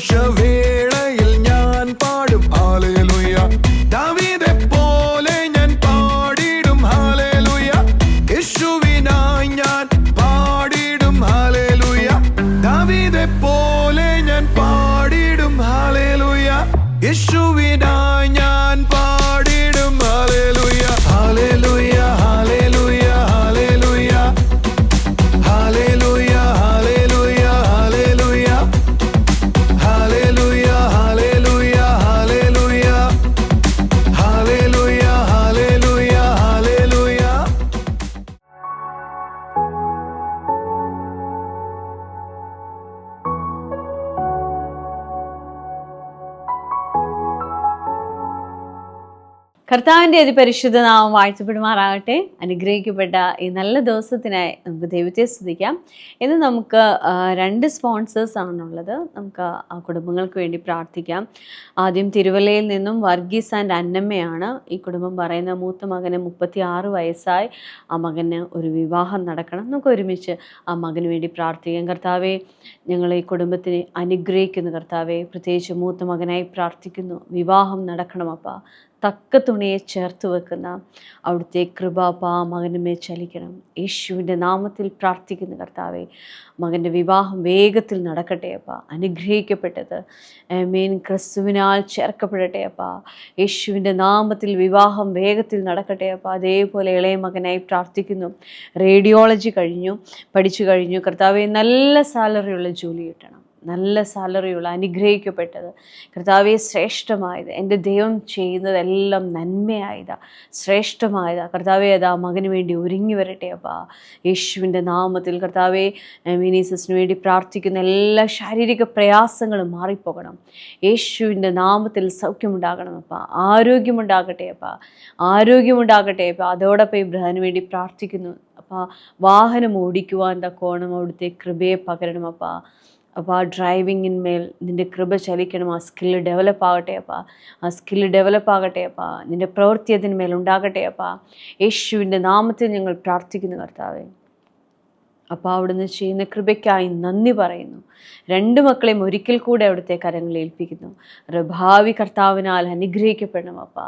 സന്തോഷവേളയിൽ ഞാൻ പാടും ഹല്ലേലൂയ. ദാവീദെ പോലെ ഞാൻ പാടിടും ഹല്ലേലൂയ. യേശുവിനായി ഞാൻ പാടിടും ഹല്ലേലൂയ. ദാവീദെ പോലെ ഞാൻ പാടിടും ഹല്ലേലൂയ. യേശുവിനായി ഞാൻ പാടിടും hallelujah. Hallelujah hallelujah hallelujah hallelujah hallelujah hallelujah hallelujah hallelujah hallelujah hallelujah hallelujah. കർത്താവിൻ്റെ അതിപരിശുദ്ധ നാമം വാഴ്ത്തപ്പെടുമാറാകട്ടെ. അനുഗ്രഹിക്കപ്പെട്ട ഈ നല്ല ദിവസത്തിനായി നമുക്ക് ദൈവത്തെ സ്തുതിക്കാം. ഇന്ന് നമുക്ക് 2 സ്പോൺസേഴ്സ് ആണുള്ളത്. നമുക്ക് ആ കുടുംബങ്ങൾക്ക് വേണ്ടി പ്രാർത്ഥിക്കാം. ആദ്യം തിരുവല്ലയിൽ നിന്നും വർഗീസ് ആൻഡ് അന്നമ്മയാണ്. ഈ കുടുംബം പറയുന്ന മൂത്ത മകന് 36 വയസ്സായി. ആ മകന് ഒരു വിവാഹം നടക്കണം. നമുക്ക് ഒരുമിച്ച് ആ മകന് വേണ്ടി പ്രാർത്ഥിക്കാം. കർത്താവെ, ഞങ്ങൾ ഈ കുടുംബത്തിനെ അനുഗ്രഹിക്കുന്നു. കർത്താവെ, പ്രത്യേകിച്ച് മൂത്ത മകനായി പ്രാർത്ഥിക്കുന്നു. വിവാഹം നടക്കണമപ്പ. തക്ക തുണിയെ ചേർത്ത് വെക്കുന്ന അവിടുത്തെ കൃപാപ്പ മകന് മേൽ ചലിക്കണം. യേശുവിൻ്റെ നാമത്തിൽ പ്രാർത്ഥിക്കുന്നു കർത്താവെ. മകൻ്റെ വിവാഹം വേഗത്തിൽ നടക്കട്ടെ അപ്പ. അനുഗ്രഹിക്കപ്പെട്ടത് ക്രിസ്തുവിനാൽ ചേർക്കപ്പെടട്ടെ അപ്പ. യേശുവിൻ്റെ നാമത്തിൽ വിവാഹം വേഗത്തിൽ നടക്കട്ടെ അപ്പ. അതേപോലെ ഇളയ മകനായി പ്രാർത്ഥിക്കുന്നു. റേഡിയോളജി പഠിച്ചു കഴിഞ്ഞു. കർത്താവെ, നല്ല സാലറിയുള്ള ജോലി കിട്ടണം. നല്ല സാലറിയുള്ള അനുഗ്രഹിക്കപ്പെട്ടത് കർത്താവെ, ശ്രേഷ്ഠമായത്. എൻ്റെ ദൈവം ചെയ്യുന്നതെല്ലാം നന്മയായതാ, ശ്രേഷ്ഠമായതാ. കർത്താവെ, അതാ മകന് വേണ്ടി ഒരുങ്ങി വരട്ടെ അപ്പാ. യേശുവിൻ്റെ നാമത്തിൽ കർത്താവെ, മിനീസസിന് വേണ്ടി പ്രാർത്ഥിക്കുന്ന എല്ലാ ശാരീരിക പ്രയാസങ്ങളും മാറിപ്പോകണം. യേശുവിൻ്റെ നാമത്തിൽ സൗഖ്യമുണ്ടാകണം അപ്പാ. ആരോഗ്യമുണ്ടാകട്ടെ അപ്പാ. ആരോഗ്യമുണ്ടാകട്ടെ അപ്പാ. അതോടൊപ്പം ഇബ്രാഹിമിന് വേണ്ടി പ്രാർത്ഥിക്കുന്നു അപ്പാ. വാഹനം ഓടിക്കുവാൻ തക്കോണം അവിടുത്തെ കൃപയെ പകരണം അപ്പാ. അപ്പോൾ ആ ഡ്രൈവിങ്ങിന്മേൽ നിൻ്റെ കൃപ ചലിക്കണം. ആ സ്കില്ല് ഡെവലപ്പ് ആകട്ടെ അപ്പാ. ആ സ്കില്ല് ഡെവലപ്പ് ആകട്ടെ അപ്പാ. നിൻ്റെ പ്രവൃത്തി അതിന്മേൽ ഉണ്ടാകട്ടെ അപ്പാ. യേശുവിൻ്റെ നാമത്തിൽ ഞങ്ങൾ പ്രാർത്ഥിക്കുന്നു കർത്താവേ. അപ്പോൾ അവിടുന്ന് ചെയ്യുന്ന കൃപയ്ക്കായി നന്ദി പറയുന്നു. 2 മക്കളെയും ഒരിക്കൽ കൂടെ അവിടുത്തെ കരങ്ങളിൽ ഏൽപ്പിക്കുന്നു. ഭാവി കർത്താവിനാൽ അനുഗ്രഹിക്കപ്പെടണം അപ്പാ.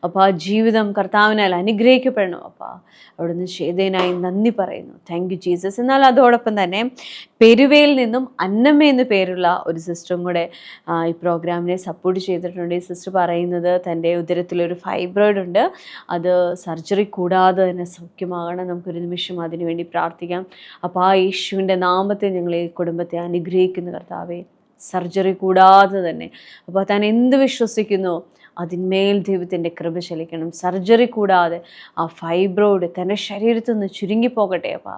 അപ്പോൾ ആ ജീവിതം കർത്താവിനാൽ അനുഗ്രഹിക്കപ്പെടണം അപ്പാ. അവിടുന്ന് ചെയ്തതിനായി നന്ദി പറയുന്നു. Thank you Jesus. എന്നാൽ അതോടൊപ്പം തന്നെ പെരുവയിൽ നിന്നും അന്നമ്മ എന്ന് പേരുള്ള ഒരു സിസ്റ്ററും കൂടെ ഈ പ്രോഗ്രാമിനെ സപ്പോർട്ട് ചെയ്തിട്ടുണ്ട്. ഈ സിസ്റ്റർ പറയുന്നത് തൻ്റെ ഉദരത്തിലൊരു ഫൈബ്രോയിഡ് ഉണ്ട്. അത് സർജറി കൂടാതെ തന്നെ സൗഖ്യമാകണം. നമുക്കൊരു നിമിഷം അതിനു വേണ്ടി പ്രാർത്ഥിക്കാം. അപ്പോൾ ആ യേശുവിൻ്റെ നാമത്തിൽ ഞങ്ങൾ ഈ കുടുംബത്തെ അനുഗ്രഹിക്കുന്നു കർത്താവേ. സർജറി കൂടാതെ തന്നെ അപ്പോൾ താൻ എന്ത് വിശ്വസിക്കുന്നു അതിന്മേൽ ദൈവത്തിൻ്റെ കൃപ ചലിക്കണം. സർജറി കൂടാതെ ആ ഫൈബ്രോയിഡ് തൻ്റെ ശരീരത്തിൽ നിന്ന് ചുരുങ്ങിപ്പോകട്ടെ അപ്പാ.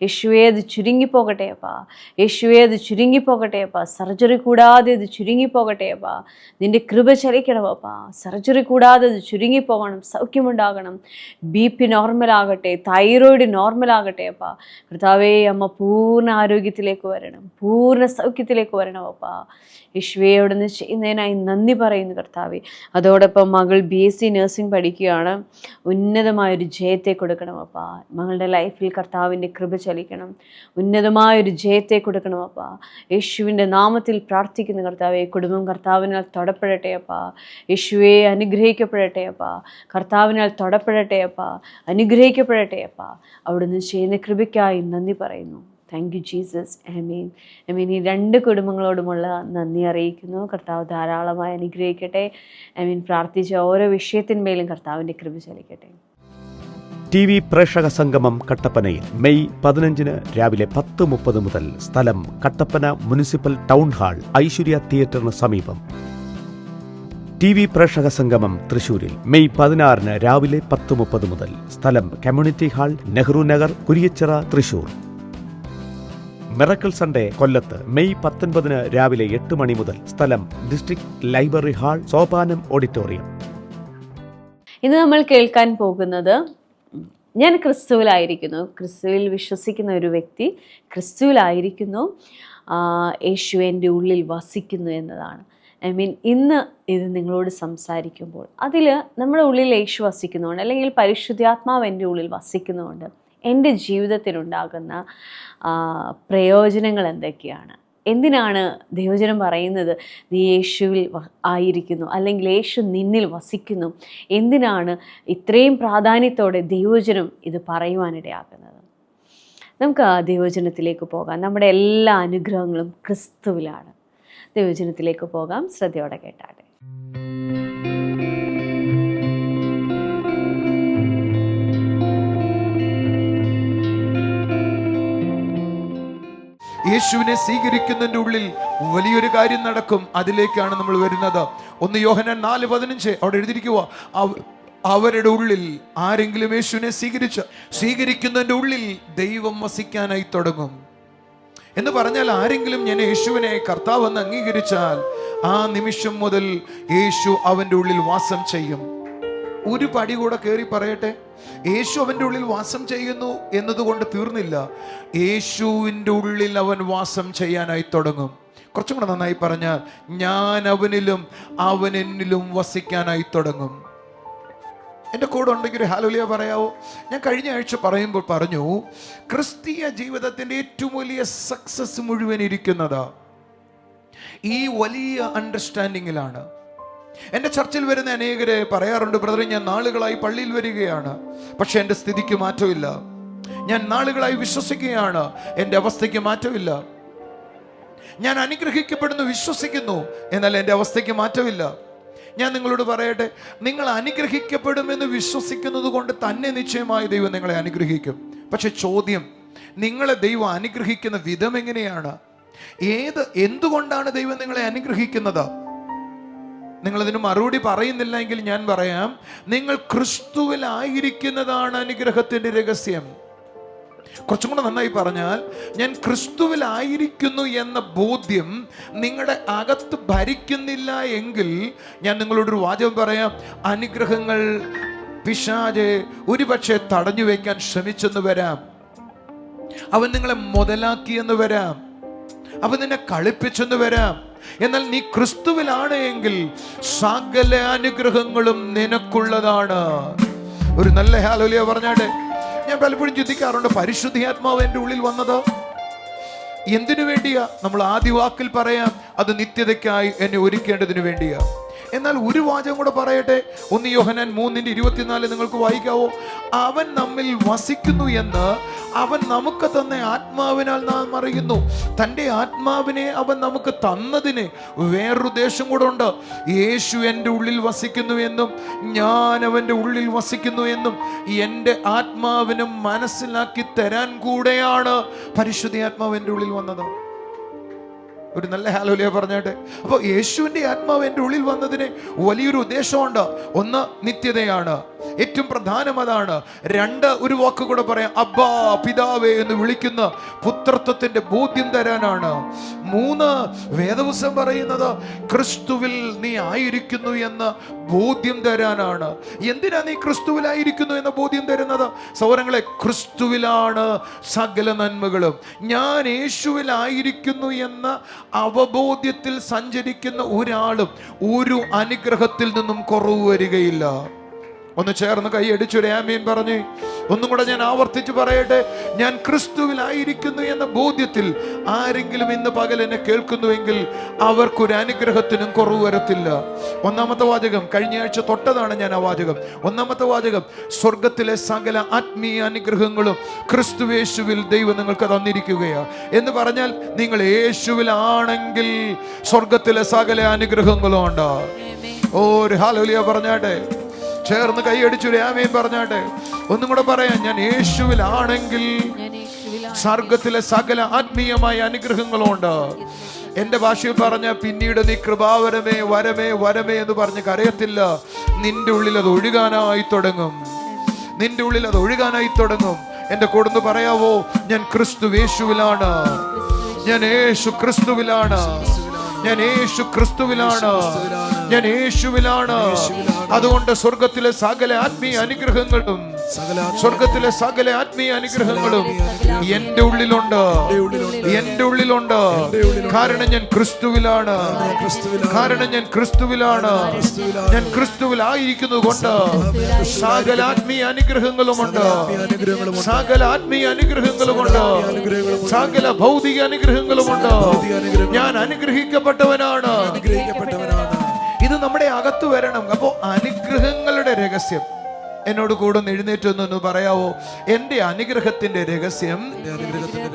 യേശുവേ, അത് ചുരുങ്ങിപ്പോകട്ടെ അപ്പാ. യേശുവേ, അത് ചുരുങ്ങിപ്പോകട്ടെ അപ്പാ. സർജറി കൂടാതെ ഇത് ചുരുങ്ങിപ്പോകട്ടെ അപ്പാ. നിൻ്റെ കൃപ ചലിക്കണം അപ്പാ. സർജറി കൂടാതെ ഇത് ചുരുങ്ങിപ്പോകണം. സൗഖ്യമുണ്ടാകണം. BP നോർമലാകട്ടെ. തൈറോയിഡ് നോർമലാകട്ടെ അപ്പാ. കർത്താവേ, അമ്മ പൂർണ്ണ ആരോഗ്യത്തിലേക്ക് വരണം. പൂർണ്ണ സൗഖ്യത്തിലേക്ക് വരണം അപ്പാ. യേശുവേ, അവിടുന്ന് ചെയ്യുന്നതിനായി നന്ദി പറയുന്നു കർത്താവേ. അതോടൊപ്പം മകൾ BSc നഴ്സിംഗ് പഠിക്കുകയാണ്. ഉന്നതമായൊരു ജയത്തെ കൊടുക്കണം അപ്പാ. മകളുടെ ലൈഫിൽ കർത്താവിൻ്റെ കൃപ ചലിക്കണം. ഉന്നതമായൊരു ജയത്തെ കൊടുക്കണം അപ്പാ. യേശുവിൻ്റെ നാമത്തിൽ പ്രാർത്ഥിക്കുന്ന കർത്താവെ, കുടുംബം കർത്താവിനാൽ തൊടപ്പെടട്ടെ അപ്പാ. യേശുവേ, അനുഗ്രഹിക്കപ്പെടട്ടെ അപ്പാ. കർത്താവിനാൽ തൊടപ്പെടട്ടെ അപ്പാ. അനുഗ്രഹിക്കപ്പെടട്ടെ അപ്പാ. അവിടുന്ന് ചെയ്യുന്ന കൃപയ്ക്കായി നന്ദി പറയുന്നു. Thank you Jesus. ആമീൻ. ആമീൻ. ഈ 2 കുടുംബങ്ങളോടുമുള്ള നന്ദി അറിയിക്കുന്നു. കർത്താവ് ധാരാളമായി അനുഗ്രഹിക്കട്ടെ. ആമീൻ. പ്രാർത്ഥിച്ച ഓരോ വിഷയത്തിന്മേലും കർത്താവിൻ്റെ കൃപ ചലിക്കട്ടെ. TV പ്രേക്ഷക സംഗമം കട്ടപ്പനയിൽ മെയ് 15 രാവിലെ 10:30 മുതൽ. സ്ഥലം Kattappana municipal town hall, Aishwarya തിയേറ്ററിന് സമീപം. TV പ്രേക്ഷക സംഗമം തൃശൂരിൽ മെയ് 16 രാവിലെ 10:30 മുതൽ. സ്ഥലം community hall, Nehru Nagar, Kuriachira, Thrissur. Miracle Sunday കൊല്ലത്ത് മെയ് 19 രാവിലെ 8 മണി മുതൽ. സ്ഥലം district library hall, Sopanam auditorium. ഇന്ന് നമ്മൾ കേൾക്കാൻ പോകുന്നത് ഞാൻ ക്രിസ്തുവിലായിരിക്കുന്നു. ക്രിസ്തുവിൽ വിശ്വസിക്കുന്ന ഒരു വ്യക്തി ക്രിസ്തുവിലായിരിക്കുന്നു. യേശു എൻ്റെ ഉള്ളിൽ വസിക്കുന്നു എന്നതാണ്. ഇന്ന് ഇത് നിങ്ങളോട് സംസാരിക്കുമ്പോൾ അതിൽ നമ്മുടെ ഉള്ളിൽ യേശു വസിക്കുന്നുണ്ട്, അല്ലെങ്കിൽ പരിശുദ്ധാത്മാവ് എൻ്റെ ഉള്ളിൽ വസിക്കുന്നുണ്ട്. എൻ്റെ ജീവിതത്തിലുണ്ടാകുന്ന പ്രയോജനങ്ങൾ എന്തൊക്കെയാണ്? എന്തിനാണ് ദൈവജനം പറയുന്നത് നീ യേശുവിൽ ആയിരിക്കുന്നു, അല്ലെങ്കിൽ യേശു നിന്നിൽ വസിക്കുന്നു? എന്തിനാണ് ഇത്രയും പ്രാധാന്യത്തോടെ ദൈവജനം ഇത് പറയുവാനിടയാക്കുന്നത്? നമുക്ക് ആ ദൈവജനത്തിലേക്ക് പോകാം. നമ്മുടെ എല്ലാ അനുഗ്രഹങ്ങളും ക്രിസ്തുവിലാണ്. ദൈവജനത്തിലേക്ക് പോകാം. ശ്രദ്ധയോടെ കേട്ടാട്ടെ. യേശുവിനെ സ്വീകരിക്കുന്നതിൻ്റെ ഉള്ളിൽ വലിയൊരു കാര്യം നടക്കും. അതിലേക്കാണ് നമ്മൾ വരുന്നത്. 1 യോഹന്നാൻ 4:15 അവിടെ എഴുതിയിരിക്കുക, അവരുടെ ഉള്ളിൽ ആരെങ്കിലും യേശുവിനെ സ്വീകരിക്കുന്നതിൻ്റെ ഉള്ളിൽ ദൈവം വസിക്കാനായി തുടങ്ങും എന്ന് പറഞ്ഞാൽ, ആരെങ്കിലും ഞാൻ യേശുവിനെ കർത്താവെന്ന് അംഗീകരിച്ചാൽ ആ നിമിഷം മുതൽ യേശു അവൻ്റെ ഉള്ളിൽ വാസം ചെയ്യും. ഒരു പടി കൂടെ കയറി പറയട്ടെ, യേശു അവൻ്റെ ഉള്ളിൽ വാസം ചെയ്യുന്നു എന്നതുകൊണ്ട് തീർന്നില്ല. യേശുവിൻ്റെ ഉള്ളിൽ അവൻ വാസം ചെയ്യാനായി തുടങ്ങും. കുറച്ചും കൂടെ നന്നായി പറഞ്ഞാൽ, ഞാൻ അവനിലും അവൻ എന്നിലും വസിക്കാനായി തുടങ്ങും. എൻ്റെ കൂടെ ഉണ്ടെങ്കിൽ ഒരു ഹല്ലേലൂയ പറയാവോ? ഞാൻ കഴിഞ്ഞ ആഴ്ച പറയുമ്പോൾ പറഞ്ഞു, ക്രിസ്തീയ ജീവിതത്തിൻ്റെ ഏറ്റവും വലിയ സക്സസ് മുഴുവൻ ഇരിക്കുന്നത് ഈ വലിയ അണ്ടർസ്റ്റാൻഡിങ്ങിലാണ്. എൻ്റെ ചർച്ചിൽ വരുന്ന അനേകരെ പറയാറുണ്ട്, ബ്രദറെ ഞാൻ നാളുകളായി പള്ളിയിൽ വരികയാണ്, പക്ഷെ എൻ്റെ സ്ഥിതിക്ക് മാറ്റമില്ല. ഞാൻ നാളുകളായി വിശ്വസിക്കുകയാണ്, എൻ്റെ അവസ്ഥയ്ക്ക് മാറ്റമില്ല. ഞാൻ അനുഗ്രഹിക്കപ്പെടുന്നു, വിശ്വസിക്കുന്നു, എന്നാൽ എൻ്റെ അവസ്ഥയ്ക്ക് മാറ്റമില്ല. ഞാൻ നിങ്ങളോട് പറയട്ടെ, നിങ്ങൾ അനുഗ്രഹിക്കപ്പെടുമെന്ന് വിശ്വസിക്കുന്നത് കൊണ്ട് തന്നെ നിശ്ചയമായി ദൈവം നിങ്ങളെ അനുഗ്രഹിക്കും. പക്ഷെ ചോദ്യം, നിങ്ങളെ ദൈവം അനുഗ്രഹിക്കുന്ന വിധം എങ്ങനെയാണ്? എന്തുകൊണ്ടാണ് ദൈവം നിങ്ങളെ അനുഗ്രഹിക്കുന്നത്? നിങ്ങളതിന് മറുപടി പറയുന്നില്ല എങ്കിൽ ഞാൻ പറയാം, നിങ്ങൾ ക്രിസ്തുവിലായിരിക്കുന്നതാണ് അനുഗ്രഹത്തിൻ്റെ രഹസ്യം. കുറച്ചും കൂടെ നന്നായി പറഞ്ഞാൽ, ഞാൻ ക്രിസ്തുവിലായിരിക്കുന്നു എന്ന ബോധ്യം നിങ്ങളുടെ അകത്ത് ഭരിക്കുന്നില്ല എങ്കിൽ ഞാൻ നിങ്ങളോടൊരു വാചകം പറയാം, അനുഗ്രഹങ്ങൾ പിശാച് ഒരുപക്ഷെ തടഞ്ഞു വെക്കാൻ ശ്രമിച്ചെന്ന് വരാം, അവൻ നിങ്ങളെ മുതലാക്കിയെന്ന് വരാം, അവൻ നിന്നെ കളിപ്പിച്ചെന്ന് വരാം. എന്നാൽ നീ ക്രിസ്തുവിലാണ് എങ്കിൽ സകല അനുഗ്രഹങ്ങളും നിനക്കുള്ളതാണ്. ഒരു നല്ല ഹല്ലേലൂയ പറഞ്ഞാട്ടെ. ഞാൻ പലപ്പോഴും ചിന്തിക്കാറുണ്ട്, പരിശുദ്ധാത്മാവ് എൻ്റെ ഉള്ളിൽ വന്നത് എന്തിനു വേണ്ടിയാ? നമ്മൾ ആദ്യ വാക്കിൽ പറയാം, അത് നിത്യതയ്ക്കായി എന്നെ ഒരുക്കേണ്ടതിന് വേണ്ടിയാ. എന്നാൽ ഒരു വാചകം കൂടെ പറയട്ടെ, 1 യോഹന്നാൻ 3:24 നിങ്ങൾക്ക് വായിക്കാവോ? അവൻ നമ്മിൽ വസിക്കുന്നു എന്ന് അവൻ നമുക്ക് തന്ന ആത്മാവിനാൽ നാം അറിയുന്നു. തൻ്റെ ആത്മാവിനെ അവൻ നമുക്ക് തന്നതിന് വേറൊരു ഉദ്ദേശം കൂടെ ഉണ്ട്. യേശു എൻ്റെ ഉള്ളിൽ വസിക്കുന്നു എന്നും ഞാൻ അവൻ്റെ ഉള്ളിൽ വസിക്കുന്നു എന്നും എൻ്റെ ആത്മാവിനും മനസ്സിലാക്കി തരാൻ കൂടെയാണ് പരിശുദ്ധാത്മാവ് എൻ്റെ ഉള്ളിൽ വന്നത്. ഒരു നല്ല ഹല്ലേലൂയ പറഞ്ഞാട്ടെ. അപ്പോൾ യേശുവിൻ്റെ ആത്മാവ് എൻ്റെ ഉള്ളിൽ വന്നതിന് വലിയൊരു ഉദ്ദേശമുണ്ട്. ഒന്ന്, നിത്യതയാണ്, ഏറ്റവും പ്രധാനം അതാണ്. 2, ഒരു വാക്ക് കൂടെ പറയാം, അബ്ബാ പിതാവേ എന്ന് വിളിക്കുന്ന പുത്രത്വത്തിന്റെ ബോധ്യം തരാനാണ്. 3, വേദപുസ്തകം പറയുന്നത് ക്രിസ്തുവിൽ നീ ആയിരിക്കുന്നു എന്ന ബോധ്യം തരാനാണ്. എന്തിനാ നീ ക്രിസ്തുവിലായിരിക്കുന്നു എന്ന ബോധ്യം തരുന്നത്? സഹോദരങ്ങളെ, ക്രിസ്തുവിലാണ് സകല നന്മകളും. ഞാൻ യേശുവിലായിരിക്കുന്നു എന്ന അവബോധ്യത്തിൽ സഞ്ചരിക്കുന്ന ഒരാളും ഒരു അനുഗ്രഹത്തിൽ നിന്നും കുറവ് വരികയില്ല. ഒന്ന് ചേർന്ന് കൈയടിച്ചൊരു ആമീൻ പറഞ്ഞ് ഒന്നും കൂടെ ഞാൻ ആവർത്തിച്ച് പറയട്ടെ, ഞാൻ ക്രിസ്തുവിലായിരിക്കുന്നു എന്ന ബോധ്യത്തിൽ ആരെങ്കിലും ഇന്ന് പകൽ എന്നെ കേൾക്കുന്നുവെങ്കിൽ അവർക്കൊരു അനുഗ്രഹത്തിനും കുറവ് വരത്തില്ല. 1-ാമത്തെ വാചകം, കഴിഞ്ഞ ആഴ്ച തൊട്ടതാണ് ഞാൻ ആ വാചകം. 1-ാമത്തെ വാചകം, സ്വർഗത്തിലെ സകല ആത്മീയ അനുഗ്രഹങ്ങളും ക്രിസ്തുയേശുവിൽ ദൈവം നിങ്ങൾക്ക് തന്നിരിക്കുകയാണ് എന്ന് പറഞ്ഞാൽ, നിങ്ങൾ യേശുവിലാണെങ്കിൽ സ്വർഗത്തിലെ സകല അനുഗ്രഹങ്ങളും ഉണ്ട്. ഒരു ഹല്ലേലൂയ പറഞ്ഞാട്ടെ. ചേർന്ന് കൈയടിച്ചൊരു ആമേൻ പറഞ്ഞാട്ടെ. ഒന്നും കൂടെ പറയാം, ഞാൻ യേശുവിലാണെങ്കിൽ സ്വർഗത്തിലെ സകല ആത്മീയമായ അനുഗ്രഹങ്ങളുണ്ട്. എന്റെ ഭാഷയിൽ പറഞ്ഞ പിന്നീട് നീ കൃപാവരമേ വരമേ വരമേ എന്ന് പറഞ്ഞ് കരയത്തില്ല. നിന്റെ ഉള്ളിൽ അത് ഒഴുകാനായി തുടങ്ങും. നിന്റെ ഉള്ളിൽ അത് ഒഴുകാനായി തുടങ്ങും. എന്റെ കൂടെ പറയാവോ, ഞാൻ ക്രിസ്തു യേശുവിലാണ്, ഞാൻ യേശു ക്രിസ്തുവിലാണ്, ഞാൻ യേശു ക്രിസ്തുവിലാണ്. ഞാൻ യേശുവിലാണ്. അതുകൊണ്ട് സ്വർഗത്തിലെ സകല ആത്മീയ അനുഗ്രഹങ്ങളും സ്വർഗത്തിലെ സകല ആത്മീയ അനുഗ്രഹങ്ങളും എന്റെ ഉള്ളിലുണ്ട്, എന്റെ ഉള്ളിലുണ്ട്. കാരണം ഞാൻ ക്രിസ്തുവിലാണ്, കാരണം ഞാൻ ക്രിസ്തുവിലാണ്. ഞാൻ ക്രിസ്തുവിലായിരിക്കുന്നത് കൊണ്ട് സകല ആത്മീയ അനുഗ്രഹങ്ങളുമുണ്ട്, സകല ആത്മീയ അനുഗ്രഹങ്ങളുമുണ്ട്, സകല ഭൗതിക അനുഗ്രഹങ്ങളുമുണ്ട്. ഞാൻ അനുഗ്രഹിക്കപ്പെട്ടവനാണ്. ഇത് നമ്മുടെ അകത്ത് വരണം. അപ്പോ അനുഗ്രഹങ്ങളുടെ രഹസ്യം എന്നോട് കൂടെ എഴുന്നേറ്റൊന്നു പറയാവോ? എന്റെ അനുഗ്രഹത്തിന്റെ രഹസ്യം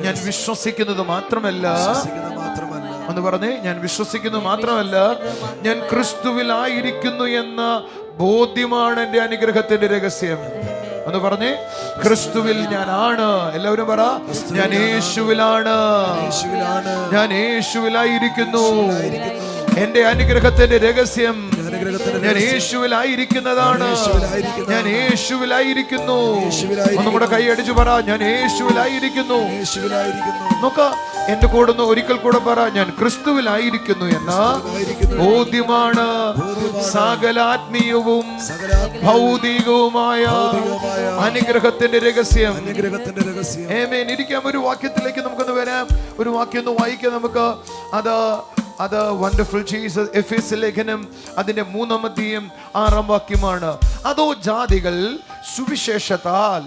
ഞാൻ വിശ്വസിക്കുന്നത് മാത്രമല്ല, എന്ന് പറഞ്ഞേ, ഞാൻ വിശ്വസിക്കുന്നത് മാത്രമല്ല, ഞാൻ ക്രിസ്തുവിലായിരിക്കുന്നു എന്ന ബോധ്യമാണ് എന്റെ അനുഗ്രഹത്തിന്റെ രഹസ്യം. എന്ന് പറഞ്ഞേ, ക്രിസ്തുവിൽ ഞാനാണ്. എല്ലാവരും പറ, ഞാൻ യേശുവിലാണ്, ഞാൻ യേശുവിലായിരിക്കുന്നു. എന്റെ അനുഗ്രഹത്തിന്റെ രഹസ്യം ഞാൻ യേശുവിലായിരിക്കുന്നതാണ്. ഞാൻ യേശുവിലായിരിക്കുന്നു. ഒന്നും കൂടെ കൈയടിച്ചു പറ, ഞാൻ യേശുവിലായിരിക്കുന്നു. നോക്ക, എന്റെ കൂടെ ഒരിക്കൽ കൂടെ പറ, ഞാൻ ക്രിസ്തുവിലായിരിക്കുന്നു എന്ന ബോധ്യമാണ് സകല ആത്മീയവും ഭൗതികവുമായ അനുഗ്രഹത്തിന്റെ രഹസ്യം. ആമേൻ. ഇരിക്കാം. ഒരു വാക്യത്തിലേക്ക് നമുക്കൊന്ന് വരാം. ഒരു വാക്യം ഒന്ന് വായിക്കാം നമുക്ക്. അത് വണ്ടർഫുൾ ജീസസ്, എഫേസ്യ ലേഖനം അതിന്റെ 3-ാം അധ്യായം 6-ാം വാക്യമാണ്. അതോ ജാതികൾ സുവിശേഷത്താൽ,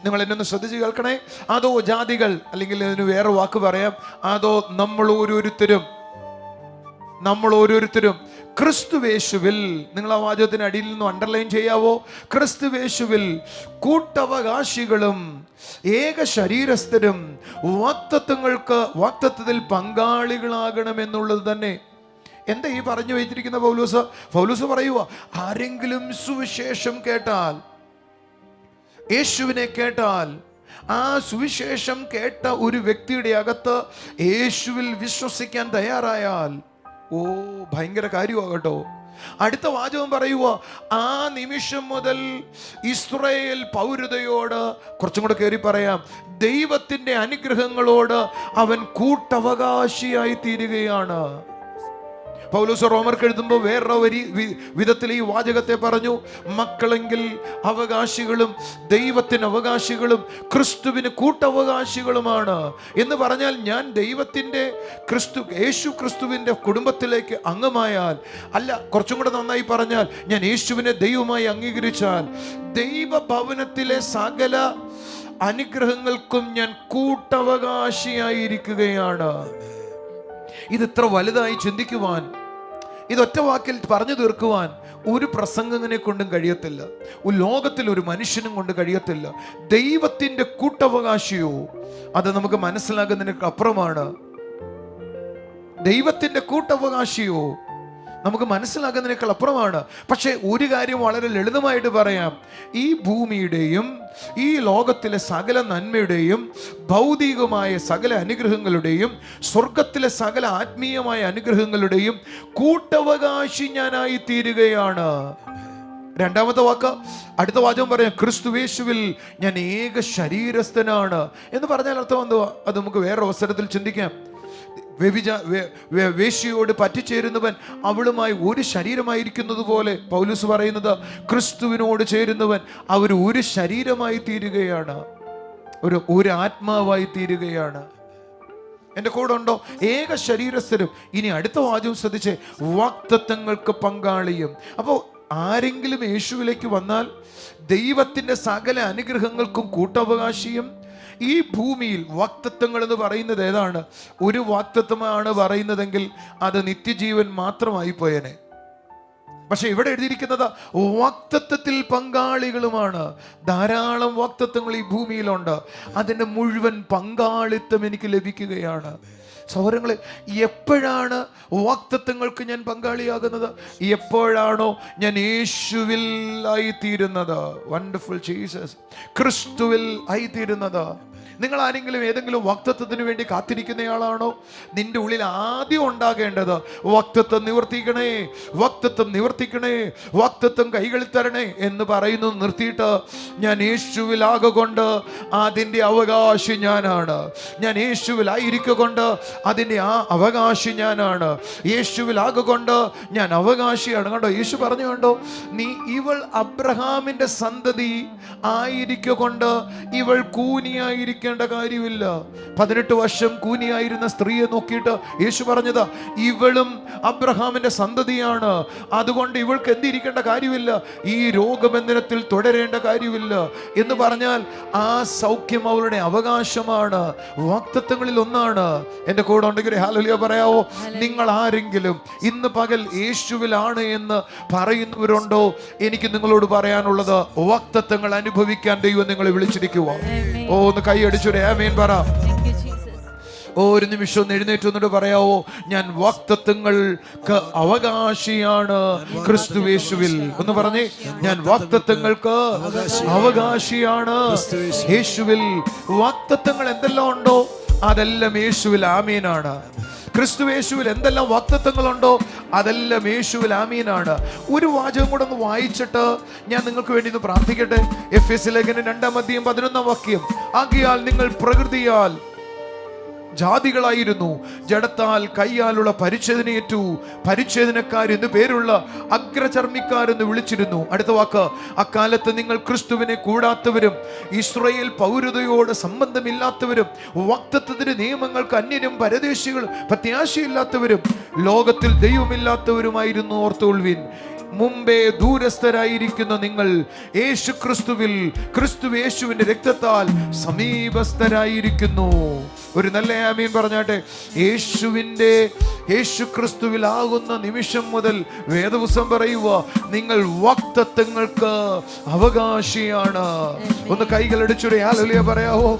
നിങ്ങൾ എന്നെ ഒന്ന് ശ്രദ്ധിച്ച് കേൾക്കണേ. അതോ ജാതികൾ, അല്ലെങ്കിൽ അതിന് വേറെ വാക്ക് പറയാം, അതോ നമ്മൾ ഓരോരുത്തരും ക്രിസ്തുവേശുവിൽ, നിങ്ങൾ ആ വാചകത്തിന് അടിയിൽ നിന്ന് അണ്ടർലൈൻ ചെയ്യാവോ? ക്രിസ്തുവേശുവിൽ കൂട്ടവകാശികളും ഏക ശരീരസ്ഥരും വാഗ്ദത്തത്തിൽ പങ്കാളികളാകണമെന്നുള്ളത് തന്നെ. എന്താ ഈ പറഞ്ഞു വെച്ചിരിക്കുന്ന പൗലോസ് പറയുക, ആരെങ്കിലും സുവിശേഷം കേട്ടാൽ, യേശുവിനെ കേട്ടാൽ, ആ സുവിശേഷം കേട്ട ഒരു വ്യക്തിയുടെ അകത്ത് യേശുവിൽ വിശ്വസിക്കാൻ തയ്യാറായാൽ, ഓ ഭയങ്കര കാര്യമാകട്ടോ. അടുത്ത വാചകം പറയുക, ആ നിമിഷം മുതൽ ഇസ്രായേൽ പൗരതയോട്, കുറച്ചും കൂടെ കയറി പറയാം, ദൈവത്തിന്റെ അനുഗ്രഹങ്ങളോട് അവൻ കൂട്ടവകാശിയായി തീരുകയാണ്. പൗലോസ് റോമർക്ക് എഴുതുമ്പോൾ വേറൊരു വിധത്തിൽ ഈ വാചകത്തെ പറഞ്ഞു, മക്കളെങ്കിൽ അവകാശികളും ദൈവത്തിന് അവകാശികളും ക്രിസ്തുവിന് കൂട്ടവകാശികളുമാണ് എന്ന് പറഞ്ഞാൽ, ഞാൻ ദൈവത്തിൻ്റെ യേശു ക്രിസ്തുവിൻ്റെ കുടുംബത്തിലേക്ക് അംഗമായാൽ, അല്ല കുറച്ചും കൂടെ നന്നായി പറഞ്ഞാൽ, ഞാൻ യേശുവിനെ ദൈവമായി അംഗീകരിച്ചാൽ, ദൈവഭവനത്തിലെ സകല അനുഗ്രഹങ്ങൾക്കും ഞാൻ കൂട്ടവകാശിയായിരിക്കുകയാണ്. ഇത് ഇത്ര വലുതായി ചിന്തിക്കുവാൻ, ഇതൊറ്റ വാക്കിൽ പറഞ്ഞു തീർക്കുവാൻ ഒരു പ്രസംഗത്തിനെ കൊണ്ടും കഴിയത്തില്ല, ഒരു ലോകത്തിൽ ഒരു മനുഷ്യനും കൊണ്ട് കഴിയത്തില്ല. ദൈവത്തിൻ്റെ കൂട്ടവകാശിയോ അത് നമുക്ക് മനസ്സിലാകുന്നതിനൊക്കെ അപ്പുറമാണ്. ദൈവത്തിൻ്റെ കൂട്ടവകാശിയോ നമുക്ക് മനസ്സിലാകുന്നതിനേക്കാൾ അപ്പുറമാണ്. പക്ഷേ ഒരു കാര്യം വളരെ ലളിതമായിട്ട് പറയാം, ഈ ഭൂമിയുടെയും ഈ ലോകത്തിലെ സകല നന്മയുടെയും ഭൗതികമായ സകല അനുഗ്രഹങ്ങളുടെയും സ്വർഗത്തിലെ സകല ആത്മീയമായ അനുഗ്രഹങ്ങളുടെയും കൂട്ടവകാശി ഞാനായി തീരുകയാണ്. രണ്ടാമത്തെ വാക്ക്, അടുത്ത വാചകം പറയാം, ക്രിസ്തുവേശുവിൽ ഞാൻ ഏക ശരീരസ്ഥനാണ് എന്ന് പറഞ്ഞാൽ അർത്ഥം എന്തുവാ? അത് നമുക്ക് വേറെ അവസരത്തിൽ ചിന്തിക്കാം. വേശ്യയോട് പറ്റിച്ചേരുന്നവൻ അവളുമായി ഒരു ശരീരമായിരിക്കുന്നത് പോലെ പൗലോസ് പറയുന്നത്, ക്രിസ്തുവിനോട് ചേരുന്നവൻ അവർ ഒരു ശരീരമായി തീരുകയാണ്, ഒരു ആത്മാവായി തീരുകയാണ്. എൻ്റെ കൂടെ ഉണ്ടോ? ഏക ശരീരസ്ഥരും. ഇനി അടുത്ത വാചകം ശ്രദ്ധിച്ചേ, വാഗ്ദത്തങ്ങൾക്ക് പങ്കാളിയും. അപ്പോൾ ആരെങ്കിലും യേശുവിലേക്ക് വന്നാൽ ദൈവത്തിൻ്റെ സകല അനുഗ്രഹങ്ങൾക്കും കൂട്ടവകാശിയും. ഈ ഭൂമിയിൽ വാഗ്ദത്തങ്ങൾ എന്ന് പറയുന്നത് ഏതാണ്? ഒരു വാഗ്ദത്തമാണ് പറയുന്നതെങ്കിൽ അത് നിത്യജീവൻ മാത്രമായി പോയനെ. പക്ഷെ ഇവിടെ എഴുതിയിരിക്കുന്നത് വാഗ്ദത്തത്തിൽ പങ്കാളികളുമാണ്. ധാരാളം വാഗ്ദത്തങ്ങൾ ഈ ഭൂമിയിലുണ്ട്, അതിൻ്റെ മുഴുവൻ പങ്കാളിത്തം എനിക്ക് ലഭിക്കുകയാണ്. സഹോദരങ്ങളെ, എപ്പോഴാണ് വാഗ്ദത്തങ്ങൾക്ക് ഞാൻ പങ്കാളിയാകുന്നത്? എപ്പോഴാണോ ഞാൻ യേശുവിൽ ആയിത്തീരുന്നത്. വണ്ടർഫുൾ ജീസസ്, ക്രിസ്തുവിൽ ആയിത്തീരുന്നത്. നിങ്ങൾ ആരെങ്കിലും ഏതെങ്കിലും വാഗ്ദത്തത്തിന് വേണ്ടി കാത്തിരിക്കുന്നയാളാണോ? നിന്റെ ഉള്ളിൽ ആദ്യം ഉണ്ടാകേണ്ടത് വാഗ്ദത്തം നിവർത്തിക്കണേ, വാഗ്ദത്തം നിവർത്തിക്കണേ, വാഗ്ദത്തം കൈകളിൽ തരണേ എന്ന് പറയുന്നു. നിർത്തിയിട്ട് ഞാൻ യേശുവിലാകൊണ്ട് അതിൻ്റെ അവകാശി ഞാനാണ്, ഞാൻ യേശുവിലായിരിക്കൊണ്ട് അതിൻ്റെ ആ അവകാശി ഞാനാണ്. യേശുവിൽ ആകൊണ്ട് ഞാൻ അവകാശിയാണ്. കണ്ടോ, യേശു പറഞ്ഞു, കണ്ടോ, ഇവൾ അബ്രഹാമിന്റെ സന്തതി ആയിരിക്കൊണ്ട് ഇവൾ കൂനിയായിരിക്കേണ്ട കാര്യമില്ല. 18 വർഷം കൂനിയായിരുന്ന സ്ത്രീയെ നോക്കിയിട്ട് യേശു പറഞ്ഞത്, ഇവളും അബ്രഹാമിന്റെ സന്തതിയാണ്, അതുകൊണ്ട് ഇവൾക്ക് എന്തിരിക്കേണ്ട കാര്യമില്ല, ഈ രോഗബന്ധനത്തിൽ തുടരേണ്ട കാര്യമില്ല എന്ന് പറഞ്ഞാൽ ആ സൗഖ്യം അവളുടെ അവകാശമാണ്, വാഗ്ദത്തങ്ങളിൽ ഒന്നാണ്. എൻ്റെ കൂടെ ഉണ്ടെങ്കിൽ ഹല്ലേലൂയ പറയാവോ? നിങ്ങൾ ആരെങ്കിലും ഇന്ന് പകൽ യേശുവിലാണ് എന്ന് പറയുന്നവരുണ്ടോ? എനിക്ക് നിങ്ങളോട് പറയാനുള്ളത്, വാഗ്ദത്തങ്ങൾ അനുഭവിക്കാൻ ദൈവം നിങ്ങളെ വിളിച്ചിരിക്കുക. ഒന്ന് കൈയടിച്ചൊരു ആമേൻ പറ. ഒരു നിമിഷം ഒന്ന് എഴുന്നേറ്റ് വന്നിട്ട് പറയാവോ? ഞാൻ വാഗ്ദത്തങ്ങൾക്ക് അവകാശിയാണ് ക്രിസ്തുവേശുവിൽ. ഒന്ന് പറഞ്ഞേ, ഞാൻ വാഗ്ദത്തങ്ങൾക്ക് അവകാശിയാണ് യേശുവിൽ. വാഗ്ദത്തങ്ങൾ എന്തെല്ലാം ഉണ്ടോ അതെല്ലാം യേശുവിൽ ആമീനാണ്. ക്രിസ്തുവേശുവിൽ എന്തെല്ലാം വാഗ്ദത്തങ്ങളുണ്ടോ അതെല്ലാം യേശുവിൽ ആമീനാണ്. ഒരു വാചകം കൂടെ ഒന്ന് വായിച്ചിട്ട് ഞാൻ നിങ്ങൾക്ക് വേണ്ടി ഒന്ന് പ്രാർത്ഥിക്കട്ടെ. എഫെസ്യ ലേഖനം 2:11 ആകയാൽ നിങ്ങൾ പ്രകൃതിയാൽ ജാതികളായിരുന്നു, ജഡത്താൽ കയ്യാലുള്ള പരിച്ഛേദനയേറ്റു, പരിച്ഛേദനക്കാരെന്ന് പേരുള്ള അഗ്രചർമ്മിക്കാരെന്ന് വിളിച്ചിരുന്നു. അടുത്ത വാക്ക്, അക്കാലത്ത് നിങ്ങൾ ക്രിസ്തുവിനെ കൂടാത്തവരും ഇസ്രായേൽ പൗരതയോട് സംബന്ധമില്ലാത്തവരും വാഗ്ദത്തത്തിന്റെ നിയമങ്ങൾക്ക് അന്യരും പരദേശികളും പ്രത്യാശയില്ലാത്തവരും ലോകത്തിൽ ദൈവമില്ലാത്തവരുമായിരുന്നു. ഓർത്തുകൊള്ളുവിൻ, മുമ്പേ ദൂരസ്ഥരായിരിക്കുന്ന നിങ്ങൾ യേശു ക്രിസ്തുവിൽ, ക്രിസ്തു യേശുവിന്റെ രക്തത്താൽ സമീപസ്ഥരായിരിക്കുന്നു. ഒരു നല്ല ആമീൻ പറഞ്ഞാട്ടെ. യേശു ക്രിസ്തുവിൽ ആകുന്ന നിമിഷം മുതൽ വേദപുസ്തകം പറയുക, നിങ്ങൾ വാഗ്ദത്തങ്ങൾക്ക് അവകാശിയാണ്. ഒന്ന് കൈകളടിച്ചൊരു ഹല്ലേലൂയ പറയാവോ?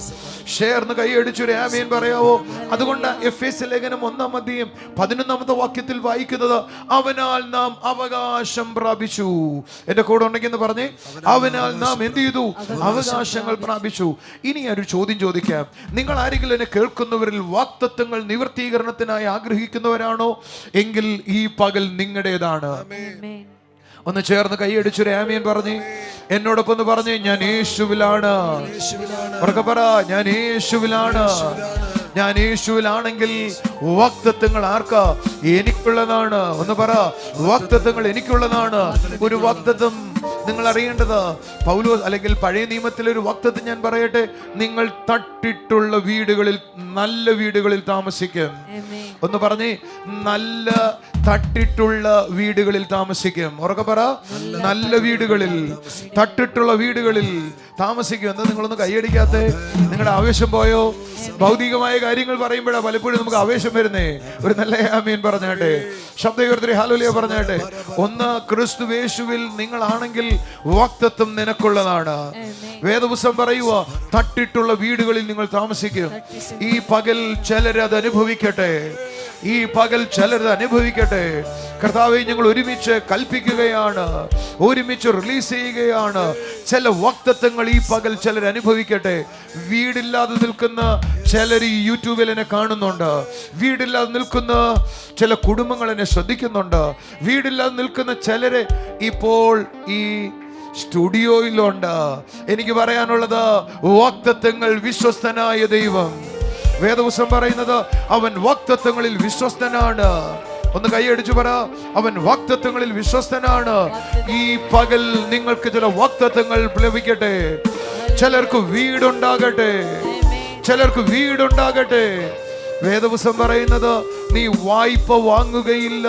ഷെയർന്ന് കൈയടിച്ചൊരു ആമീൻ പറയാവോ? അതുകൊണ്ട് എഫെസ്യ ലേഖനം 1:11 വായിക്കുന്നത്, അവനാൽ നാം അവകാശം പ്രാപിച്ചു. എന്റെ കൂടെ ഉണ്ടെങ്കിൽ എന്ന് പറഞ്ഞേ, അവനാൽ നാം എന്ത് ചെയ്തു? അവകാശങ്ങൾ പ്രാപിച്ചു. ഇനി ഒരു ചോദ്യം ചോദിക്കാം. നിങ്ങൾ ആരെങ്കിലും എന്നെ കേൾക്കുന്നവരിൽ വാഗ്ദത്തങ്ങൾ നിവർത്തീകരണത്തിനായി ആഗ്രഹിക്കുന്നവരാണോ? എങ്കിൽ ഈ പകൽ നിങ്ങളുടേതാണ്. ഒന്ന് ചേർന്ന് കൈയടിച്ചൊരു ആമീൻ പറഞ്ഞേ. എന്നോടൊപ്പം ഒന്ന് പറഞ്ഞേ, ഞാൻ യേശുവിലാണ്. ഉറക്കെ പറ, ഞാൻ യേശുവിലാണ്. ഞാൻ യേശുവിലാണെങ്കിൽ വാഗ്ദത്തങ്ങൾ ആർക്കാ? എനിക്കുള്ളതാണ്. ഒന്ന് പറ, വാഗ്ദത്തങ്ങൾ എനിക്കുള്ളതാണ്. ഒരു വാഗ്ദത്തം നിങ്ങൾ അറിയേണ്ടത്, പൗലോസ് അല്ലെങ്കിൽ പഴയ നിയമത്തിലെ ഒരു വാഗ്ദത്തം ഞാൻ പറയട്ടെ, നിങ്ങൾ തട്ടിട്ടുള്ള വീടുകളിൽ, നല്ല വീടുകളിൽ താമസിക്കും. ഒന്ന് പറഞ്ഞേ, നല്ല തട്ടിട്ടുള്ള വീടുകളിൽ താമസിക്കും. ഉറക്കെ പറ, നല്ല വീടുകളിൽ, തട്ടിട്ടുള്ള വീടുകളിൽ താമസിക്കും. എന്താ നിങ്ങളൊന്ന് കൈയടിക്കാത്തെ? നിങ്ങളുടെ ആവേശം പോയോ? ഭൗതികമായ കാര്യങ്ങൾ പറയുമ്പോഴാണ് പലപ്പോഴും നമുക്ക് ആവേശം വരുന്നേ. ഒരു നല്ല ആമീൻ പറഞ്ഞാട്ടെ. ശബ്ദകർത്തരി ഹല്ലേലൂയ പറഞ്ഞാട്ടെ. ഒന്ന്, ക്രിസ്തുവേശുവിൽ നിങ്ങളാണെങ്കിൽ വാഗ്ദത്തം നിനക്കുള്ളതാണ്. വേദപുസ്തകം പറയുക, തട്ടിട്ടുള്ള വീടുകളിൽ നിങ്ങൾ താമസിക്കും. ഈ പകൽ ചിലരത് അനുഭവിക്കട്ടെ. ഈ പകൽ ചിലരത് അനുഭവിക്കട്ടെ. കർത്താവേ, ഞങ്ങൾ ഒരുമിച്ച് കൽപ്പിക്കുകയാണ്, ഒരുമിച്ച് റിലീസ് ചെയ്യുകയാണ്. ചില വാഗ്ദത്തങ്ങൾ ഈ പകൽ ചിലർ അനുഭവിക്കട്ടെ. വീടില്ലാതെ നിൽക്കുന്ന ചിലർ ഈ യൂട്യൂബിൽ എന്നെ കാണുന്നുണ്ട്. വീടില്ലാതെ നിൽക്കുന്ന ചില കുടുംബങ്ങൾ എന്നെ ശ്രദ്ധിക്കുന്നുണ്ട്. വീടില്ലാതെ നിൽക്കുന്ന ചിലരെ ഇപ്പോൾ ഈ സ്റ്റുഡിയോയിലുണ്ട്. എനിക്ക് പറയാനുള്ളത്, വാഗ്ദത്തങ്ങൾ വിശ്വസ്തനായ ദൈവം. വേദപുസ്തകം പറയുന്നത്, അവൻ വാഗ്ദത്തങ്ങളിൽ വിശ്വസ്തനാണ്. ഒന്ന് കൈയടിച്ചു പറ, അവൻ വാഗ്ദത്തങ്ങളിൽ വിശ്വസ്തനാണ്. ഈ പകൽ നിങ്ങൾക്ക് ചില വാഗ്ദത്തങ്ങൾ ലഭിക്കട്ടെ. ചിലർക്ക് വീടുണ്ടാകട്ടെ, ചിലർക്ക് വീടുണ്ടാകട്ടെ. വേദപുസ്തകം പറയുന്നത്, നീ വായ്പ വാങ്ങുകയില്ല,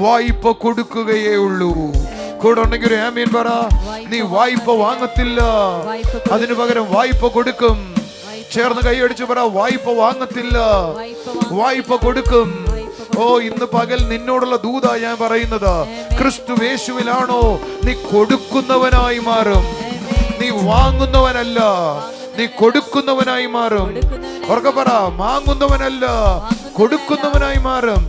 വായ്പ കൊടുക്കുകയേ ഉള്ളൂ. കൂടെ ഉണ്ടെങ്കിൽ ആമീൻ പറ. നീ വായ്പ വാങ്ങത്തില്ല, അതിനു പകരം വായ്പ കൊടുക്കും. ചേർന്ന് കൈയടിച്ചു പറ, വായ്പ വാങ്ങത്തില്ല, വായ്പ കൊടുക്കും. ഓ, ഇന്ന് പകൽ നിന്നോടുള്ള ദൂതാ ഞാൻ പറയുന്നത്. ക്രിസ്തുവേശുവിലാണോ, നീ കൊടുക്കുന്നവനായി മാറും. നീ വാങ്ങുന്നവനല്ല, നീ കൊടുക്കുന്നവനായി മാറും. ഉറക്കെ പറ, വാങ്ങുന്നവനല്ല, കൊടുക്കുന്നവനായി മാറും.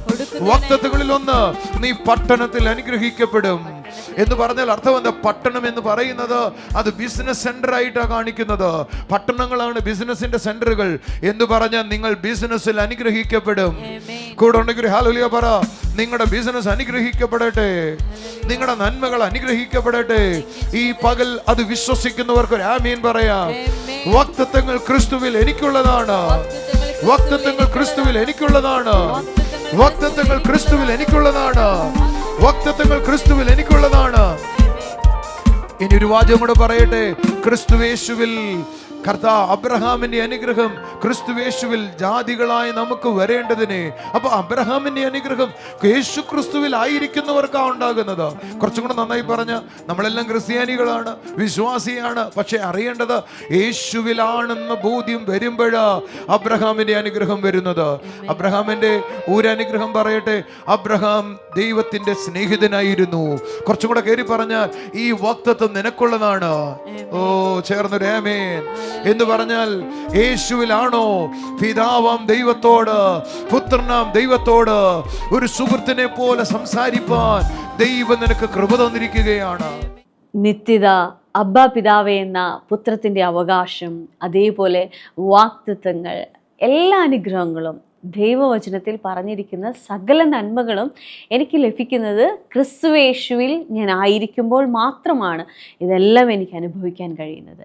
വാഗ്ദത്തങ്ങളിൽ ഒന്ന്, നീ പട്ടണത്തിൽ അനുഗ്രഹിക്കപ്പെടും എന്ന് പറഞ്ഞാൽ അർത്ഥം എന്താ? പട്ടണം എന്ന് പറയുന്നത് അത് ബിസിനസ് സെന്റർ ആയിട്ടാണ് കാണിക്കുന്നത്. പട്ടണങ്ങളാണ് ബിസിനസിന്റെ സെന്ററുകൾ എന്ന് പറഞ്ഞാൽ നിങ്ങൾ ബിസിനസ്സിൽ അനുഗ്രഹിക്കപ്പെടും. കൂടെ ഉണ്ടെങ്കിൽ ഹല്ലേലൂയ പറ. നിങ്ങളുടെ ബിസിനസ് അനുഗ്രഹിക്കപ്പെടട്ടെ, നിങ്ങളുടെ നന്മകൾ അനുഗ്രഹിക്കപ്പെടട്ടെ. ഈ പകൽ അത് വിശ്വസിക്കുന്നവർക്ക് ഒരു ആമീൻ പറയാം. വാഗ്ദത്തങ്ങൾ ക്രിസ്തുവിൽ എനിക്കുള്ളതാണ്. വാഗ്ദത്തങ്ങൾ ക്രിസ്തുവിൽ എനിക്കുള്ളതാണ്. വാഗ്ദത്തങ്ങൾ ക്രിസ്തുവിൽ എനിക്കുള്ളതാണ്. വാഗ്ദത്തങ്ങൾ ക്രിസ്തുവിൽ എനിക്കുള്ളതാണ്. ഇനി ഒരു വാചകം കൂടെ പറയട്ടെ. ക്രിസ്തുവേശുവിൽ അബ്രഹാമിന്റെ അനുഗ്രഹം ക്രിസ്തുവേശുവിൽ ജാതികളായി നമുക്ക് വരേണ്ടതിന്. അപ്പൊ അബ്രഹാമിന്റെ അനുഗ്രഹം യേശു ക്രിസ്തുവിൽ ആയിരിക്കുന്നവർക്കാ ഉണ്ടാകുന്നത്. കുറച്ചും കൂടെ നന്നായി പറഞ്ഞ, നമ്മളെല്ലാം ക്രിസ്ത്യാനികളാണ്, വിശ്വാസിയാണ്. പക്ഷെ അറിയേണ്ടത് യേശുവിലാണെന്ന ബോധ്യം വരുമ്പോഴാ അബ്രഹാമിന്റെ അനുഗ്രഹം വരുന്നത്. അബ്രഹാമിന്റെ ഒരു അനുഗ്രഹം പറയട്ടെ. അബ്രഹാം ദൈവത്തിന്റെ സ്നേഹിതനായിരുന്നു. കുറച്ചും കൂടെ കയറി പറഞ്ഞാൽ ഈ വാഗ്ദത്തം നിനക്കുള്ളതാണ്. ഓ, ചേർന്നൊരു ആമേൻ എന്ന് പറഞ്ഞാൽ, യേശുവിലാണോ പിതാവാം ദൈവത്തോട്, പുത്രനാം ദൈവത്തോട് ഒരു സുഹൃത്തിനെ പോലെ സംസാരിപ്പാൻ ദൈവം നിനക്ക് കൃപ തന്നിരിക്കുകയാണ്. നിത്യത, അബ്ബാ പിതാവേ എന്ന പുത്രത്തിൻ്റെ അവകാശം, അതേപോലെ വാഗ്ദത്തങ്ങൾ, എല്ലാ അനുഗ്രഹങ്ങളും, ദൈവവചനത്തിൽ പറഞ്ഞിരിക്കുന്ന സകല നന്മകളും എനിക്ക് ലഭിക്കുന്നത് ക്രിസ്തുവേശുവിൽ ഞാൻ ആയിരിക്കുമ്പോൾ മാത്രമാണ് ഇതെല്ലാം എനിക്ക് അനുഭവിക്കാൻ കഴിയുന്നത്.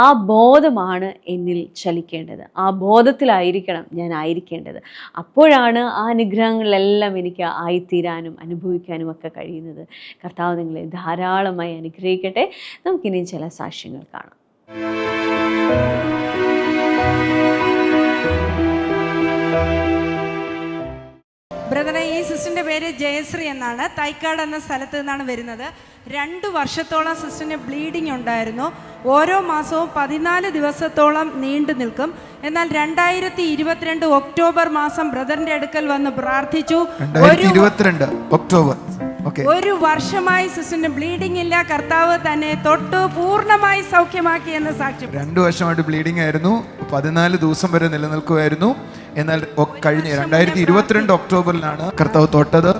ആ ബോധമാണ് എന്നിൽ ചലിക്കേണ്ടത്. ആ ബോധത്തിലായിരിക്കണം ഞാൻ ആയിരിക്കേണ്ടത്. അപ്പോഴാണ് ആ അനുഗ്രഹങ്ങളെല്ലാം എനിക്ക് ആയിത്തീരാനും അനുഭവിക്കാനും ഒക്കെ കഴിയുന്നത്. കർത്താവ് നിങ്ങളെ ധാരാളമായി അനുഗ്രഹിക്കട്ടെ. നമുക്കിനി ചില സാക്ഷ്യങ്ങൾ കാണാം. ബ്രദറെ, ഈ സിസ്റ്ററിൻ്റെ പേര് ജയശ്രീ എന്നാണ്. തൈക്കാട് എന്ന സ്ഥലത്ത് നിന്നാണ് വരുന്നത്. 2 വർഷത്തോളം സിസ്റ്ററിന് ബ്ലീഡിംഗ് ഉണ്ടായിരുന്നു. ഓരോ മാസവും 14 ദിവസത്തോളം നീണ്ടു നിൽക്കും. എന്നാൽ 2022 ഒക്ടോബർ മാസം ബ്രദറിന്റെ അടുക്കൽ വന്ന് പ്രാർത്ഥിച്ചു. 2022 ഒക്ടോബർ. ഒരു വർഷമായി സിസ്റ്ററിന് ബ്ലീഡിംഗ് ഇല്ല. കർത്താവ് തന്നെ തൊട്ട് പൂർണ്ണമായി സൗഖ്യമാക്കി എന്ന് സാക്ഷ്യം. 2 വർഷമായിട്ട് ബ്ലീഡിംഗ് ആയിരുന്നു. 14 ദിവസം വരെ നിലനിൽക്കുമായിരുന്നു. എന്നാൽ കഴിഞ്ഞ 2022 ഒക്ടോബറിലാണ് കർത്താവ് തൊട്ടത്.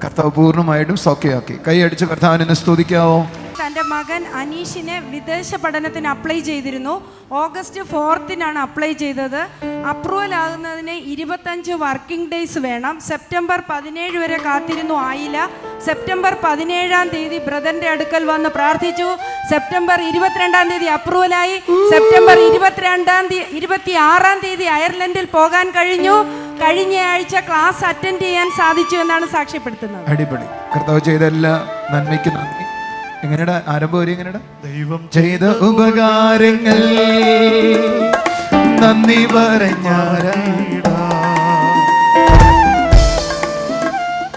കർത്താവ് പൂർണ്ണമായിട്ടും സൗഖ്യമാക്കി. കൈ അടിച്ച് കർത്താവിനെ സ്തുതിക്കാവോ? തൻ്റെ മകൻ അനീഷിനെ വിദേശ പഠനത്തിന് അപ്ലൈ ചെയ്തിരുന്നു. ഓഗസ്റ്റ് 4 അപ്ലൈ ചെയ്തത്. അപ്രൂവൽ ആകുന്നതിന് 25 വർക്കിംഗ് ഡേയ്സ് വേണം. സെപ്റ്റംബർ 17 വരെ കാത്തിരുന്നു, ആയില്ല. സെപ്റ്റംബർ 17 ബ്രദറിന്റെ അടുക്കൽ വന്ന് പ്രാർത്ഥിച്ചു. സെപ്റ്റംബർ 22 അപ്രൂവലായി. സെപ്റ്റംബർ 26 അയർലൻഡിൽ പോകാൻ കഴിഞ്ഞു. കഴിഞ്ഞ ആഴ്ച ക്ലാസ് അറ്റൻഡ് ചെയ്യാൻ സാധിച്ചു എന്നാണ് സാക്ഷ്യപ്പെടുത്തുന്നത്. അടിപൊളി. കർത്താവ് ചെയ്ത എല്ലാ നന്മയ്ക്കും നന്ദി. എങ്ങനെയാ ആരംഭം? ഒരു എങ്ങനെയാ? ദൈവം ചെയ്ത ഉപകാരങ്ങൾ നന്ദി പറഞ്ഞാരാ.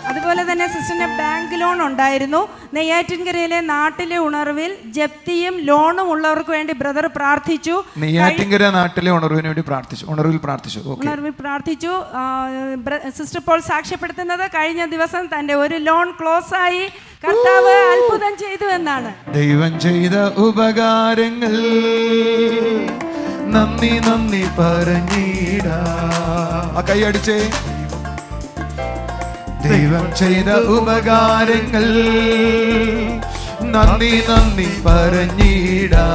അതുപോലെ തന്നെ സിസ്റ്ററിന് ബാങ്ക് ലോൺ ഉണ്ടായിരുന്നു. നെയ്യാറ്റിൻകരയിലെ നാട്ടിലെ ഉണർവിൽ ജപ്തിയും ലോണും ഉള്ളവർക്ക് വേണ്ടി ബ്രദർ പ്രാർത്ഥിച്ചു. നെയ്യാറ്റിൻകര നാട്ടിലെ ഉണർവിന് വേണ്ടി പ്രാർത്ഥിച്ചു. ഉണർവിൽ പ്രാർത്ഥിച്ചു. സിസ്റ്റർ ഇപ്പോൾ സാക്ഷ്യപ്പെടുത്തുന്നത് കഴിഞ്ഞ ദിവസം തന്റെ ഒരു ലോൺ ക്ലോസ് ആയി. കർത്താവ് അത്ഭുതം ചെയ്തു എന്നാണ്. ദൈവം ചെയ്ത ഉപകാരങ്ങൾ നന്ദി നന്ദി പറഞ്ഞിടാ. കൈ അടിച്ചേ. ദൈവം ചെയ്ത ഉപകാരങ്ങൾ നന്ദി നന്ദി പറഞ്ഞിടാ.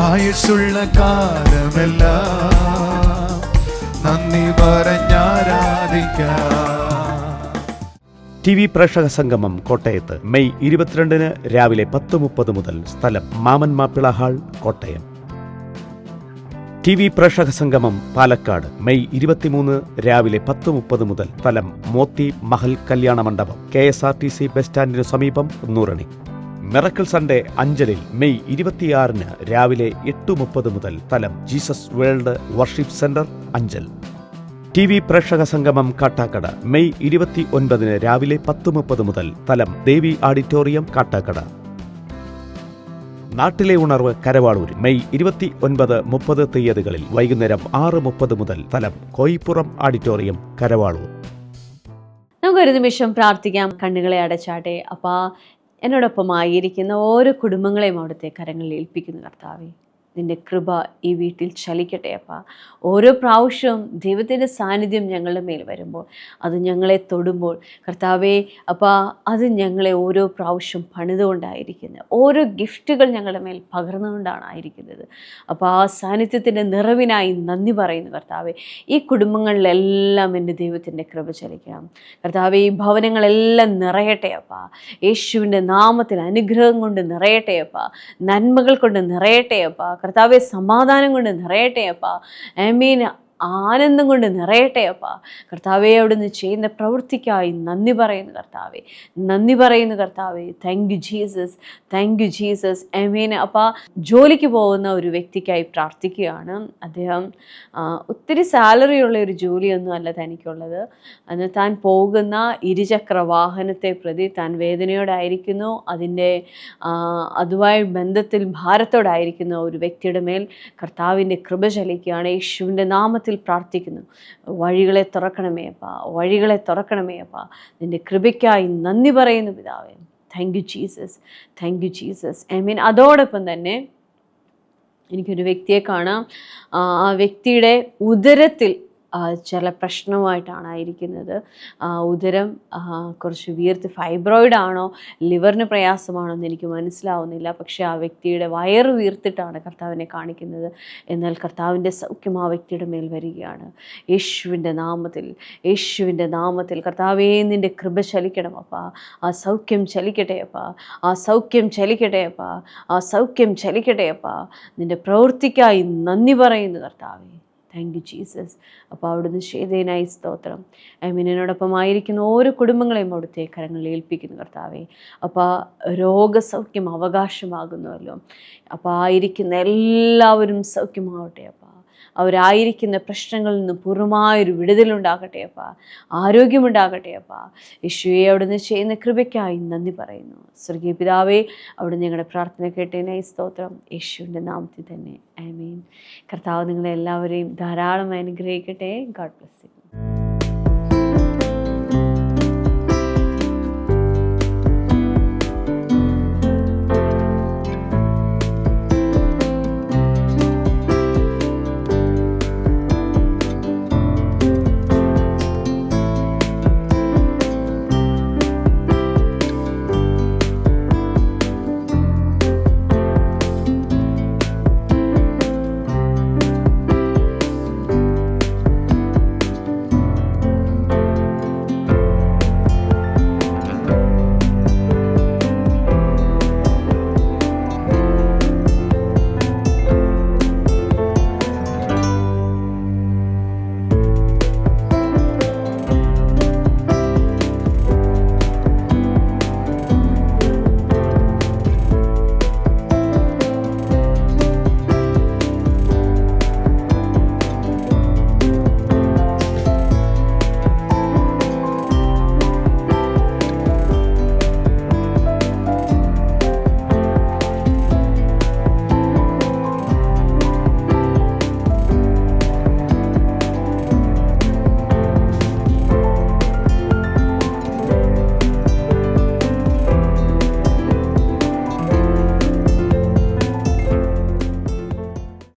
ആയുസ്സുള്ള കാലമെല്ലാം നന്ദി പറഞ്ഞാരാധിക്കാം. TV പ്രേക്ഷക സംഗമം കോട്ടയത്ത് മെയ് 22 രാവിലെ 10:30 മുതൽ. സ്ഥലം മാമൻ മാപ്പിള ഹാൾ, കോട്ടയം. TV പ്രേക്ഷക സംഗമം പാലക്കാട് മെയ് 23 രാവിലെ 10:30 മുതൽ. സ്ഥലം മോത്തി മഹൽ കല്യാണ മണ്ഡപം, KSRTC ബസ് സ്റ്റാൻഡിനു സമീപം, നൂറണി. മിറക്കിൾ സൺഡേ അഞ്ചലിൽ മെയ് 26 രാവിലെ 8:30 മുതൽ. സ്ഥലം Jesus world worship centre, Anchal. TV പ്രേക്ഷക സംഗമം കാട്ടാക്കട മെയ് 29 രാവിലെ 10:30 മുതൽ. സ്ഥലം ദേവി ഓഡിറ്റോറിയം, കാട്ടാക്കട. നാട്ടിലെ ഉണർവ് കരവാളൂർ മെയ് 29, 30 തീയതികളിൽ വൈകുന്നേരം 6:30 മുതൽ. സ്ഥലം കോയിപ്പുറം ഓഡിറ്റോറിയം, കരവാളൂർ. നമുക്കൊരു നിമിഷം പ്രാർത്ഥിക്കാം. കണ്ണുകളെ അടച്ചാട്ടെ. അപ്പാ, എന്നോടൊപ്പം ആയിരിക്കുന്ന ഓരോ കുടുംബങ്ങളെയും അവിടുത്തെ കരങ്ങളിൽ ഏൽപ്പിക്കുന്നു. കർത്താവേ, നിൻ്റെ കൃപ ഈ വീട്ടിൽ ചലിക്കട്ടെ അപ്പാ. ഓരോ പ്രാവശ്യവും ദൈവത്തിൻ്റെ സാന്നിധ്യം ഞങ്ങളുടെ മേൽ വരുമ്പോൾ, അത് ഞങ്ങളെ തൊടുമ്പോൾ കർത്താവേ അപ്പാ, അത് ഞങ്ങളെ ഓരോ പ്രാവശ്യം പണിതുകൊണ്ടായിരിക്കുന്നത്. ഓരോ ഗിഫ്റ്റുകൾ ഞങ്ങളുടെ മേൽ പകർന്നുകൊണ്ടാണ് ആയിരിക്കുന്നത്. അപ്പോൾ ആ സാന്നിധ്യത്തിൻ്റെ നിറവിനായി നന്ദി പറയുന്നു കർത്താവേ. ഈ കുടുംബങ്ങളിലെല്ലാം എൻ്റെ ദൈവത്തിൻ്റെ കൃപ ചലിക്കണം കർത്താവേ. ഈ ഭവനങ്ങളെല്ലാം നിറയട്ടെ അപ്പാ. യേശുവിൻ്റെ നാമത്തിൽ അനുഗ്രഹം കൊണ്ട് നിറയട്ടെ അപ്പാ. നന്മകൾ കൊണ്ട് നിറയട്ടെ അപ്പാ. കർത്താവെ സമാധാനം കൊണ്ട് നിറയട്ടെ അപ്പാ. ആമേൻ. ആനന്ദം കൊണ്ട് നിറയട്ടെ അപ്പാ. കർത്താവെ അവിടുന്ന് ചെയ്യുന്ന പ്രവൃത്തിക്കായി നന്ദി പറയുന്നു കർത്താവെ, നന്ദി പറയുന്നു കർത്താവെ. Thank you Jesus, thank you Jesus. ആമേൻ. അപ്പാ ജോലിക്ക് പോകുന്ന ഒരു വ്യക്തിക്കായി പ്രാർത്ഥിക്കുകയാണ്. അദ്ദേഹം ഒത്തിരി സാലറിയുള്ള ഒരു ജോലിയൊന്നും അല്ല തനിക്കുള്ളത്. അന്ന് താൻ പോകുന്ന ഇരുചക്ര വാഹനത്തെ പ്രതി താൻ വേദനയോടായിരിക്കുന്നു. അതുമായി ബന്ധത്തിൽ ഭാരത്തോടായിരിക്കുന്ന ഒരു വ്യക്തിയുടെ മേൽ കർത്താവിൻ്റെ കൃപ ചലിക്കുകയാണ്. യേശുവിൻ്റെ നാമത്തിൽ പ്രാർത്ഥിക്കുന്നു. വഴികളെ തുറക്കണമേ അപ്പാ, വഴികളെ തുറക്കണമേ അപ്പാ. നിൻ്റെ കൃപയ്ക്കായി നന്ദി പറയുന്നു പിതാവേ. Thank you Jesus, thank you Jesus. I mean അതോടൊപ്പം തന്നെ എനിക്കൊരു വ്യക്തിയെ കാണാം. ആ വ്യക്തിയുടെ ഉദരത്തിൽ ചില പ്രശ്നമായിട്ടാണ് ഇരിക്കുന്നത്. ഉദരം കുറച്ച് വീർത്ത്, ഫൈബ്രോയിഡ് ആണോ ലിവറിന് പ്രയാസമാണോ എന്ന് എനിക്ക് മനസ്സിലാവുന്നില്ല. പക്ഷേ ആ വ്യക്തിയുടെ വയറ് വീർത്തിട്ടാണ് കർത്താവിനെ കാണിക്കുന്നത്. എന്നാൽ കർത്താവിൻ്റെ സൗഖ്യം ആ വ്യക്തിയുടെ മേൽ വരികയാണ്. യേശുവിൻ്റെ നാമത്തിൽ, യേശുവിൻ്റെ നാമത്തിൽ കർത്താവേ നിൻ്റെ കൃപ ചലിക്കണം അപ്പാ. ആ സൗഖ്യം ചലിക്കട്ടെ അപ്പാ, ആ സൗഖ്യം ചലിക്കട്ടെ അപ്പാ, ആ സൗഖ്യം ചലിക്കട്ടെ അപ്പാ. നിൻ്റെ പ്രവൃത്തിക്കായി നന്ദി പറയുന്നു കർത്താവേ. Thank you Jesus. അപ്പോൾ അവിടുന്ന് ചെയ്തതിനായി സ്തോത്രം. എന്നോടൊപ്പം ആയിരിക്കുന്ന ഓരോ കുടുംബങ്ങളെയും അവിടുത്തെ കരങ്ങളിൽ ഏൽപ്പിക്കുന്നു കർത്താവേ. അപ്പോൾ രോഗസൗഖ്യം അവകാശമാകുന്നുവല്ലോ. അപ്പോൾ ആയിരിക്കുന്ന എല്ലാവരും സൗഖ്യമാവട്ടെ അപ്പാ. അവരായിരിക്കുന്ന പ്രശ്നങ്ങളിൽ നിന്ന് പൂർണ്ണമായൊരു വിടുതലുണ്ടാകട്ടെ അപ്പാ, ആരോഗ്യമുണ്ടാകട്ടെ അപ്പാ. യേശുവേ അവിടുന്ന് ചെയ്യുന്ന കൃപയ്ക്കായി നന്ദി പറയുന്നു. സ്വർഗീയ പിതാവേ, അവിടുന്ന് ഞങ്ങളുടെ പ്രാർത്ഥന കേട്ടതിനായി സ്തോത്രം. യേശുവിൻ്റെ നാമത്തിൽ തന്നെ ആമേൻ. കർത്താവ് നിങ്ങളെ എല്ലാവരെയും ധാരാളം അനുഗ്രഹിക്കട്ടെ. God bless you.